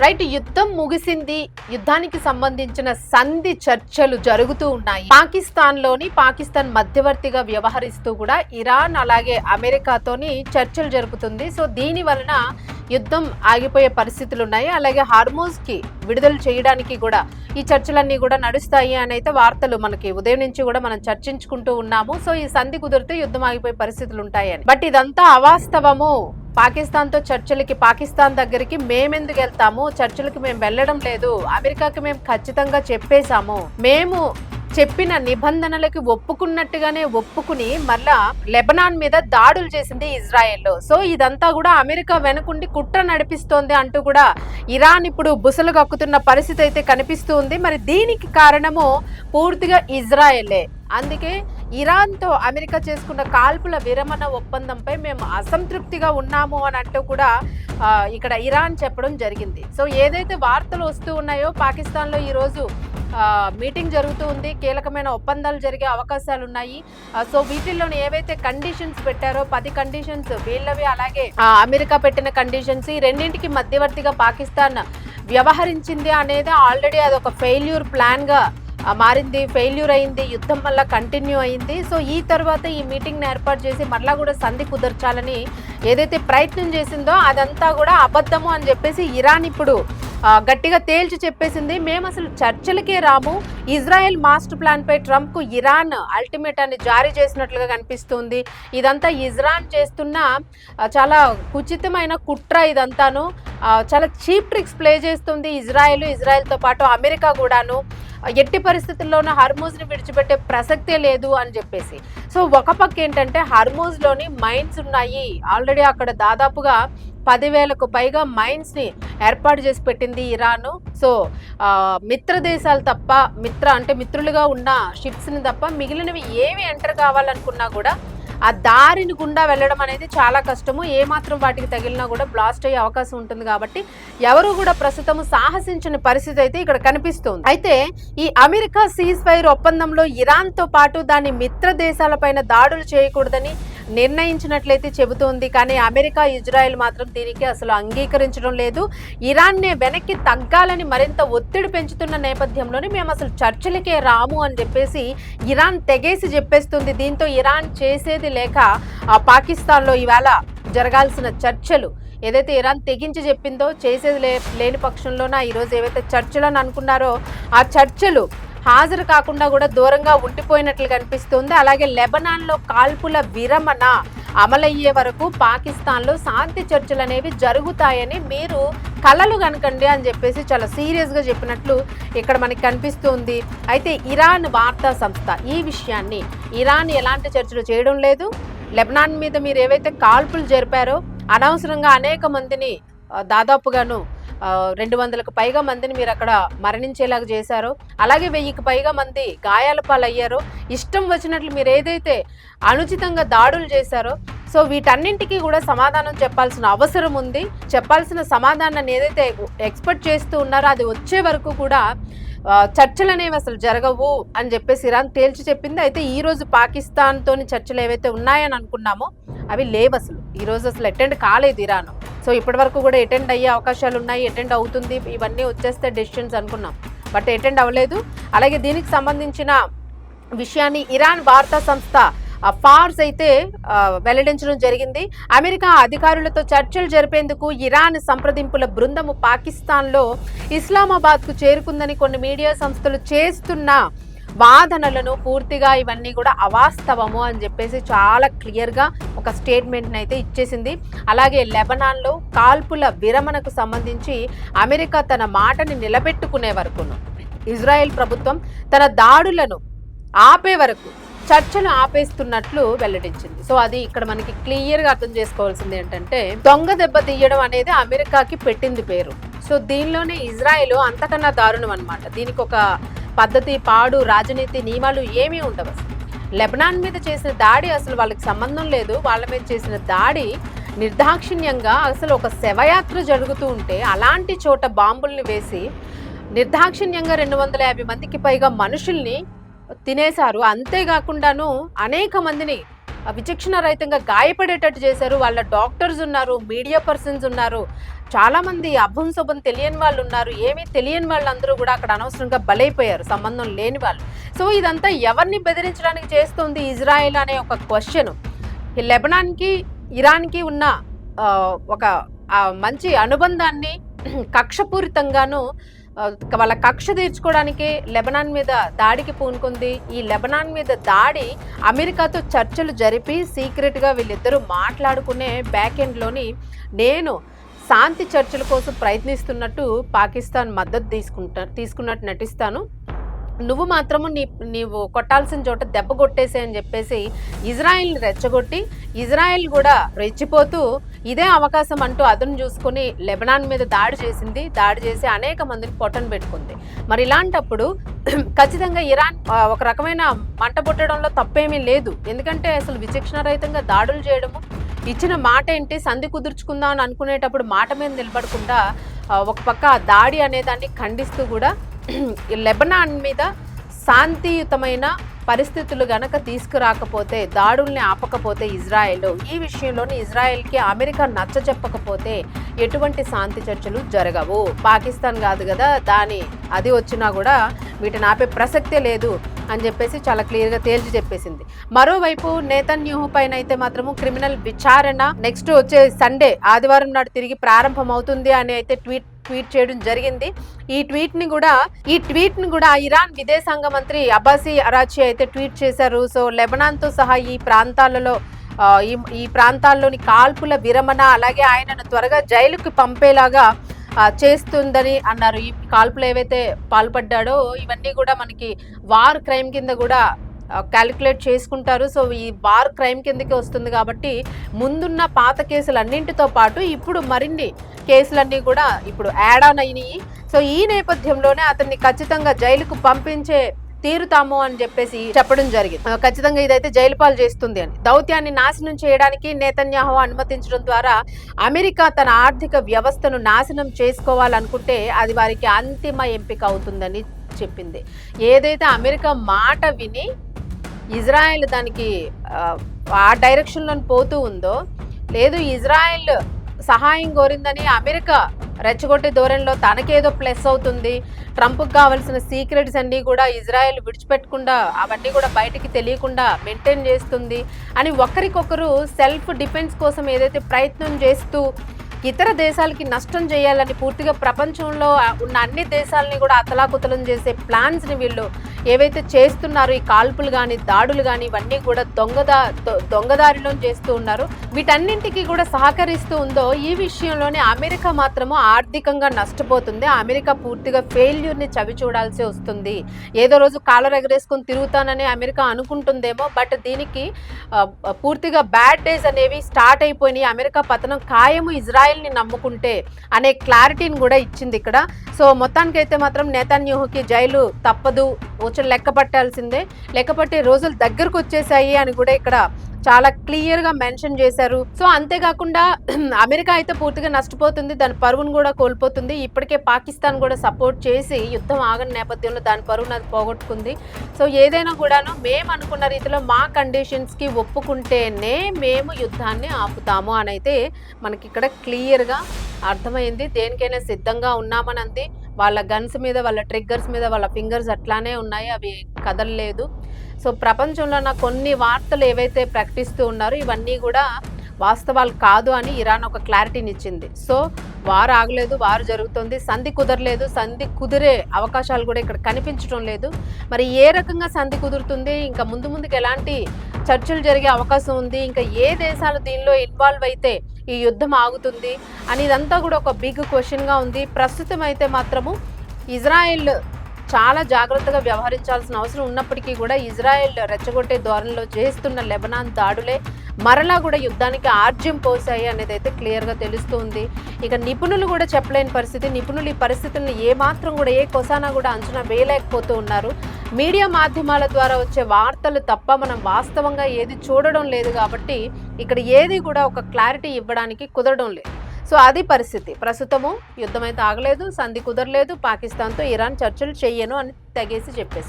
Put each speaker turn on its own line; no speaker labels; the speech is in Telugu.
రైట్, యుద్ధం ముగిసింది. యుద్ధానికి సంబంధించిన సంధి చర్చలు జరుగుతూ ఉన్నాయి. పాకిస్తాన్ మధ్యవర్తిగా వ్యవహరిస్తూ కూడా ఇరాన్ అలాగే అమెరికాతోని చర్చలు జరుపుతుంది. సో దీని వలన యుద్ధం ఆగిపోయే పరిస్థితులు ఉన్నాయి. అలాగే హార్మోజ్ కి విడుదల చేయడానికి కూడా ఈ చర్చలన్నీ కూడా నడుస్తాయి అని అయితే వార్తలు మనకి ఉదయం నుంచి కూడా మనం చర్చించుకుంటూ ఉన్నాము. సో ఈ సంధి కుదిరితే యుద్ధం ఆగిపోయే పరిస్థితులు ఉంటాయని. బట్ ఇదంతా అవాస్తవము. పాకిస్తాన్తో చర్చలకి, పాకిస్తాన్ దగ్గరికి మేమెందుకు వెళ్తాము, చర్చలకి మేము వెళ్ళడం లేదు, అమెరికాకి మేము ఖచ్చితంగా చెప్పేశాము, మేము చెప్పిన నిబంధనలకి ఒప్పుకున్నట్టుగానే ఒప్పుకుని మళ్ళా లెబనాన్ మీద దాడులు చేసింది ఇజ్రాయెల్. సో ఇదంతా కూడా అమెరికా వెనుకుండి కుట్ర నడిపిస్తోంది అంటూ కూడా ఇరాన్ ఇప్పుడు బుసలు కక్కుతున్న పరిస్థితి అయితే కనిపిస్తూ ఉంది. మరి దీనికి కారణము పూర్తిగా ఇజ్రాయెలే. అందుకే ఇరాన్తో అమెరికా చేసుకున్న కాల్పుల విరమణ ఒప్పందంపై మేము అసంతృప్తిగా ఉన్నాము అని అంటూ కూడా ఇక్కడ ఇరాన్ చెప్పడం జరిగింది. సో ఏదైతే వార్తలు వస్తూ ఉన్నాయో, పాకిస్తాన్లో ఈరోజు మీటింగ్ జరుగుతూ ఉంది, కీలకమైన ఒప్పందాలు జరిగే అవకాశాలు ఉన్నాయి. సో వీటిల్లోని ఏవైతే కండిషన్స్ పెట్టారో 10 కండిషన్స్ వీళ్ళవి, అలాగే అమెరికా పెట్టిన కండిషన్స్, ఈ రెండింటికి మధ్యవర్తిగా పాకిస్తాన్ వ్యవహరించింది అనేది ఆల్రెడీ అదొక ఫెయిల్యూర్ ప్లాన్ గా మారింది, ఫెయిల్యూర్ అయింది, యుద్ధం వల్ల కంటిన్యూ అయింది. సో ఈ తర్వాత ఈ మీటింగ్ని ఏర్పాటు చేసి మళ్ళా కూడా సంధి కుదర్చాలని ఏదైతే ప్రయత్నం చేసిందో అదంతా కూడా అబద్ధము అని చెప్పేసి ఇరాన్ ఇప్పుడు గట్టిగా తేల్చి చెప్పేసింది. మేము అసలు చర్చలకే రాము. ఇజ్రాయెల్ మాస్టర్ ప్లాన్ పై ట్రంప్ కు ఇరాన్ అల్టిమేటాన్ని జారీ చేసినట్లుగా కనిపిస్తుంది. ఇదంతా ఇజ్రాన్ చేస్తున్న చాలా కుచితమైన కుట్ర. ఇదంతాను చాలా చీప్ ట్రిక్స్ ప్లే చేస్తుంది ఇజ్రాయెల్తో పాటు అమెరికా కూడాను. ఎట్టి పరిస్థితుల్లోనూ హర్మోజ్ని విడిచిపెట్టే ప్రసక్తే లేదు అని చెప్పేసి. సో ఒక పక్క ఏంటంటే హర్మోజ్లోని మైన్స్ ఉన్నాయి. ఆల్రెడీ అక్కడ దాదాపుగా 10,000కు పైగా మైన్స్ ని ఏర్పాటు చేసి పెట్టింది ఇరాన్. సో మిత్ర దేశాలు తప్ప, మిత్రులుగా ఉన్న షిప్స్ ని తప్ప మిగిలినవి ఏవి ఎంటర్ కావాలనుకున్నా కూడా ఆ దారిని గుండా వెళ్ళడం అనేది చాలా కష్టము. ఏమాత్రం వాటికి తగిలినా కూడా బ్లాస్ట్ అయ్యే అవకాశం ఉంటుంది. కాబట్టి ఎవరు కూడా ప్రస్తుతం సాహసించిన పరిస్థితి అయితే ఇక్కడ కనిపిస్తుంది. అయితే ఈ అమెరికా సీజ్ ఫైర్ ఒప్పందంలో ఇరాన్ తో పాటు దాని మిత్ర దేశాలపైన దాడులు చేయకూడదని నిర్ణయించినట్లయితే చెబుతోంది. కానీ అమెరికా, ఇజ్రాయెల్ మాత్రం దీనికి అసలు అంగీకరించడం లేదు. ఇరాన్నే వెనక్కి తగ్గాలని మరింత ఒత్తిడి పెంచుతున్న నేపథ్యంలోనే మేము అసలు చర్చలకే రాము అని చెప్పేసి ఇరాన్ తెగేసి చెప్పేస్తుంది. దీంతో ఇరాన్ చేసేది లేక పాకిస్తాన్లో ఇవాళ జరగాల్సిన చర్చలు ఏదైతే ఇరాన్ తెగించి చెప్పిందో, చేసేది లేని పక్షంలోన ఈరోజు ఏవైతే చర్చలను అనుకున్నారో ఆ చర్చలు హాజరు కాకుండా కూడా దూరంగా ఉండిపోయినట్లు కనిపిస్తుంది. అలాగే లెబనాన్లో కాల్పుల విరమణ అమలయ్యే వరకు పాకిస్తాన్లో శాంతి చర్చలు అనేవి జరుగుతాయని మీరు కలలు కనకండి అని చెప్పేసి చాలా సీరియస్గా చెప్పినట్లు ఇక్కడ మనకి కనిపిస్తుంది. అయితే ఇరాన్ వార్తా సంస్థ ఈ విషయాన్ని, ఇరాన్ ఎలాంటి చర్చలు చేయడం లేదు, లెబనాన్ మీద మీరు ఏవైతే కాల్పులు జరిపారో అనవసరంగా అనేక మందిని, దాదాపుగాను 200కు పైగా మందిని మీరు అక్కడ మరణించేలాగా చేశారో, అలాగే 1000కు పైగా మంది గాయాల పాలయ్యారో, ఇష్టం వచ్చినట్లు మీరు ఏదైతే అనుచితంగా దాడులు చేశారో, సో వీటన్నింటికీ కూడా సమాధానం చెప్పాల్సిన అవసరం ఉంది. చెప్పాల్సిన సమాధానాన్ని ఏదైతే ఎక్స్పెక్ట్ చేస్తూ ఉన్నారో అది వచ్చే వరకు కూడా చర్చలు అనేవి అసలు జరగవు అని చెప్పేసి ఇరాన్ తేల్చి చెప్పింది. అయితే ఈ రోజు పాకిస్తాన్తోని చర్చలు ఏవైతే ఉన్నాయని అనుకున్నామో అవి లేవు. అసలు ఈ రోజు అసలు అటెండ్ కాలేదు ఇరాన్. సో ఇప్పటి వరకు కూడా అటెండ్ అయ్యే అవకాశాలు ఉన్నాయి, అటెండ్ అవుతుంది, ఇవన్నీ వచ్చేస్తే డెసిషన్స్ అనుకున్నాం, బట్ అటెండ్ అవ్వలేదు. అలాగే దీనికి సంబంధించిన విషయాన్ని ఇరాన్ వార్తా సంస్థ ఫార్స్ అయితే వెల్లడించడం జరిగింది. అమెరికా అధికారులతో చర్చలు జరిపేందుకు ఇరాన్ సంప్రదింపుల బృందము పాకిస్తాన్లో ఇస్లామాబాద్కు చేరుకుందని కొన్ని మీడియా సంస్థలు చేస్తున్న వాదనలను పూర్తిగా ఇవన్నీ కూడా అవాస్తవము అని చెప్పేసి చాలా క్లియర్గా ఒక స్టేట్మెంట్ని అయితే ఇచ్చేసింది. అలాగే లెబనాన్లో కాల్పుల విరమణకు సంబంధించి అమెరికా తన మాటని నిలబెట్టుకునే వరకును, ఇజ్రాయెల్ ప్రభుత్వం తన దాడులను ఆపే వరకు చర్చలు ఆపేస్తున్నట్లు వెల్లడించింది. సో అది ఇక్కడ మనకి క్లియర్గా అర్థం చేసుకోవాల్సింది ఏంటంటే, దొంగ దెబ్బ తీయడం అనేది అమెరికాకి పెట్టింది పేరు. సో దీనిలోనే ఇజ్రాయెల్ అంతకన్నా దారుణం అనమాట. దీనికి ఒక పద్ధతి, పాడు, రాజనీతి, నియమాలు ఏమీ ఉండవు. లెబనాన్ మీద చేసిన దాడి అసలు వాళ్ళకి సంబంధం లేదు. వాళ్ళ మీద చేసిన దాడి నిర్దాక్షిణ్యంగా, అసలు ఒక శవయాత్ర జరుగుతూ ఉంటే అలాంటి చోట బాంబుల్ని వేసి నిర్దాక్షిణ్యంగా 250 మందికి పైగా మనుషుల్ని తినేశారు. అంతేకాకుండాను అనేక మందిని విచక్షణ రహితంగా గాయపడేటట్టు చేశారు. వాళ్ళ డాక్టర్స్ ఉన్నారు, మీడియా పర్సన్స్ ఉన్నారు, చాలామంది అభం శుభం తెలియని వాళ్ళు ఉన్నారు. ఏమీ తెలియని వాళ్ళందరూ కూడా అక్కడ అనవసరంగా బలైపోయారు, సంబంధం లేని వాళ్ళు. సో ఇదంతా ఎవరిని బెదిరించడానికి చేస్తుంది ఇజ్రాయెల్ అనే ఒక క్వశ్చన్. ఈ లెబనాన్కి ఇరాన్కి ఉన్న ఒక మంచి అనుబంధాన్ని కక్షపూరితంగాను వాళ్ళ కక్ష తీర్చుకోవడానికి లెబనాన్ మీద దాడికి పూనుకుంది. ఈ లెబనాన్ మీద దాడి అమెరికాతో చర్చలు జరిపి సీక్రెట్గా వీళ్ళిద్దరూ మాట్లాడుకునే బ్యాక్ ఎండ్లోని నేను శాంతి చర్చల కోసం ప్రయత్నిస్తున్నట్టు పాకిస్తాన్ మద్దతు తీసుకున్నట్టు నటిస్తాను, నువ్వు మాత్రము నీవు కొట్టాల్సిన చోట దెబ్బ కొట్టేసే అని చెప్పేసి ఇజ్రాయెల్ని రెచ్చగొట్టి, ఇజ్రాయెల్ కూడా రెచ్చిపోతూ ఇదే అవకాశం అంటూ అదును చూసుకొని లెబనాన్ మీద దాడి చేసింది. దాడి చేసి అనేక మందిని పొట్టను పెట్టుకుంది. మరి ఇలాంటప్పుడు ఖచ్చితంగా ఇరాన్ ఒక రకమైన మంట పుట్టడంలో తప్పేమీ లేదు. ఎందుకంటే అసలు విచక్షణ రహితంగా దాడులు చేయడము, ఇచ్చిన మాట ఏంటి, సంధి కుదుర్చుకుందాం అని అనుకునేటప్పుడు మాట మీద నిలబడకుండా ఒక పక్క దాడి అనేదాన్ని ఖండిస్తూ కూడా లెబనాన్ మీద శాంతియుతమైన పరిస్థితులు గనక తీసుకురాకపోతే, దాడుల్ని ఆపకపోతే ఇజ్రాయెల్, ఈ విషయంలోని ఇజ్రాయెల్కి అమెరికా నచ్చ చెప్పకపోతే ఎటువంటి శాంతి చర్చలు జరగవు. పాకిస్తాన్ కాదు కదా, అది వచ్చినా కూడా వీటిని ఆపే ప్రసక్తే లేదు అని చెప్పేసి చాలా క్లియర్గా తేల్చి చెప్పేసింది. మరోవైపు నేతన్యాహు పైన అయితే మాత్రము క్రిమినల్ విచారణ నెక్స్ట్ వచ్చే సండే ఆదివారం నాడు తిరిగి ప్రారంభం అవుతుంది అని అయితే ట్వీట్ చేయడం జరిగింది. ఈ ట్వీట్ ని కూడా ఇరాన్ విదేశాంగ మంత్రి అబ్బాసీ అరాచి అయితే ట్వీట్ చేశారు. సో లెబనాన్ తో సహా ఈ ప్రాంతాల్లోని కాల్పుల విరమణ, అలాగే ఆయనను త్వరగా జైలుకి పంపేలాగా చేస్తుందని అన్నారు. ఈ కాల్పులు ఏవైతే పాల్పడ్డాడో ఇవన్నీ కూడా మనకి వార్ క్రైమ్ కింద కూడా క్యాలిక్యులేట్ చేసుకుంటారు. సో ఈ వార్ క్రైమ్ కిందకి వస్తుంది కాబట్టి ముందున్న పాత కేసులన్నింటితో పాటు ఇప్పుడు మరిన్ని కేసులన్నీ కూడా ఇప్పుడు యాడ్ ఆన్ అయినాయి. సో ఈ నేపథ్యంలోనే అతన్ని ఖచ్చితంగా జైలుకు పంపించే తీరుతాము అని చెప్పేసి చెప్పడం జరిగింది. ఖచ్చితంగా ఇదైతే జైలు పాలు చేస్తుంది అని. దౌత్యాన్ని నాశనం చేయడానికి నేతన్యాహు అనుమతించడం ద్వారా అమెరికా తన ఆర్థిక వ్యవస్థను నాశనం చేసుకోవాలనుకుంటే అది వారికి అంతిమ ఎంపిక అవుతుందని చెప్పింది. ఏదైతే అమెరికా మాట విని ఇజ్రాయెల్ దానికి ఆ డైరెక్షన్లో పోతూ ఉందో, లేదు ఇజ్రాయెల్ సహాయం కోరిందని అమెరికా రెచ్చగొట్టే ధోరణిలో తనకేదో ప్లస్ అవుతుంది, ట్రంప్కి కావాల్సిన సీక్రెట్స్ అన్నీ కూడా ఇజ్రాయెల్ విడిచిపెట్టకుండా అవన్నీ కూడా బయటికి తెలియకుండా మెయింటైన్ చేస్తుంది అని ఒకరికొకరు సెల్ఫ్ డిఫెన్స్ కోసం ఏదైతే ప్రయత్నం చేస్తూ ఇతర దేశాలకి నష్టం చేయాలని పూర్తిగా ప్రపంచంలో ఉన్న అన్ని దేశాలని కూడా అతలాకుతలం చేసే ప్లాన్స్ని వీళ్ళు ఏవైతే చేస్తున్నారో, ఈ కాల్పులు కానీ దాడులు కానీ ఇవన్నీ కూడా దొంగదారిలో చేస్తూ ఉన్నారు. వీటన్నింటికి కూడా సహకరిస్తూ ఉందో ఈ విషయంలోనే అమెరికా మాత్రము ఆర్థికంగా నష్టపోతుంది. అమెరికా పూర్తిగా ఫెయిల్యూర్ని చవి చూడాల్సి వస్తుంది. ఏదో రోజు కాలర్ ఎగరేసుకొని తిరుగుతానని అమెరికా అనుకుంటుందేమో, బట్ దీనికి పూర్తిగా బ్యాడ్ డేస్ అనేవి స్టార్ట్ అయిపోయినాయి. అమెరికా పతనం ఖాయము ఇజ్రాయెల్ని నమ్ముకుంటే అనే క్లారిటీని కూడా ఇచ్చింది ఇక్కడ. సో మొత్తానికైతే మాత్రం నేతన్యాహుకి జైలు తప్పదు, లెక్క పట్టాల్సిందే, లెక్క పట్టే రోజులు దగ్గరకు వచ్చేసాయి అని కూడా ఇక్కడ చాలా క్లియర్ గా మెన్షన్ చేశారు. సో అంతేకాకుండా అమెరికా అయితే పూర్తిగా నష్టపోతుంది, దాని పరువును కూడా కోల్పోతుంది. ఇప్పటికే పాకిస్తాన్ కూడా సపోర్ట్ చేసి యుద్ధం ఆగని నేపథ్యంలో దాని పరువును అది పోగొట్టుకుంది. సో ఏదైనా కూడాను మేము అనుకున్న రీతిలో మా కండిషన్స్ కి ఒప్పుకుంటేనే మేము యుద్ధాన్ని ఆపుతాము అని అయితే మనకి ఇక్కడ క్లియర్ గా అర్థమైంది. దేనికైనా సిద్ధంగా ఉన్నామని అంది. వాళ్ళ గన్స్ మీద, వాళ్ళ ట్రిగ్గర్స్ మీద వాళ్ళ ఫింగర్స్ అట్లానే ఉన్నాయి, అవి కదలలేదు. సో ప్రపంచంలో ఉన్న కొన్ని వార్తలు ఏవైతే ప్రకటిస్తూ ఉన్నారో ఇవన్నీ కూడా వాస్తవాలు కాదు అని ఇరాన్ ఒక క్లారిటీని ఇచ్చింది. సో వారు ఆగలేదు, వారు జరుగుతుంది, సంధి కుదరలేదు, సంధి కుదిరే అవకాశాలు కూడా ఇక్కడ కనిపించడం లేదు. మరి ఏ రకంగా సంధి కుదురుతుంది, ఇంకా ముందుకు ఎలాంటి చర్చలు జరిగే అవకాశం ఉంది, ఇంకా ఏ దేశాలు దీనిలో ఇన్వాల్వ్ అయితే ఈ యుద్ధం ఆగుతుంది అని ఇదంతా కూడా ఒక బిగ్ క్వశ్చన్గా ఉంది. ప్రస్తుతం అయితే మాత్రము ఇజ్రాయెల్ చాలా జాగ్రత్తగా వ్యవహరించాల్సిన అవసరం ఉన్నప్పటికీ కూడా ఇజ్రాయెల్ రెచ్చగొట్టే ధోరణిలో చేస్తున్న లెబనాన్ దాడులే మరలా కూడా యుద్ధానికి ఆర్జ్యం పోసాయి అనేది అయితే క్లియర్గా తెలుస్తుంది. ఇక నిపుణులు కూడా చెప్పలేని పరిస్థితి. నిపుణులు ఈ పరిస్థితులను ఏమాత్రం కూడా ఏ కొసానా కూడా అంచనా వేయలేకపోతూ ఉన్నారు. మీడియా మాధ్యమాల ద్వారా వచ్చే వార్తలు తప్ప మనం వాస్తవంగా ఏది చూడడం లేదు కాబట్టి ఇక్కడ ఏది కూడా ఒక క్లారిటీ ఇవ్వడానికి కుదరడం లేదు. సో అది పరిస్థితి. ప్రస్తుతము యుద్ధం అయితే ఆగలేదు, సంధి కుదరలేదు, పాకిస్తాన్తో ఇరాన్ చర్చలు చెయ్యను అని తెగేసి చెప్పేసి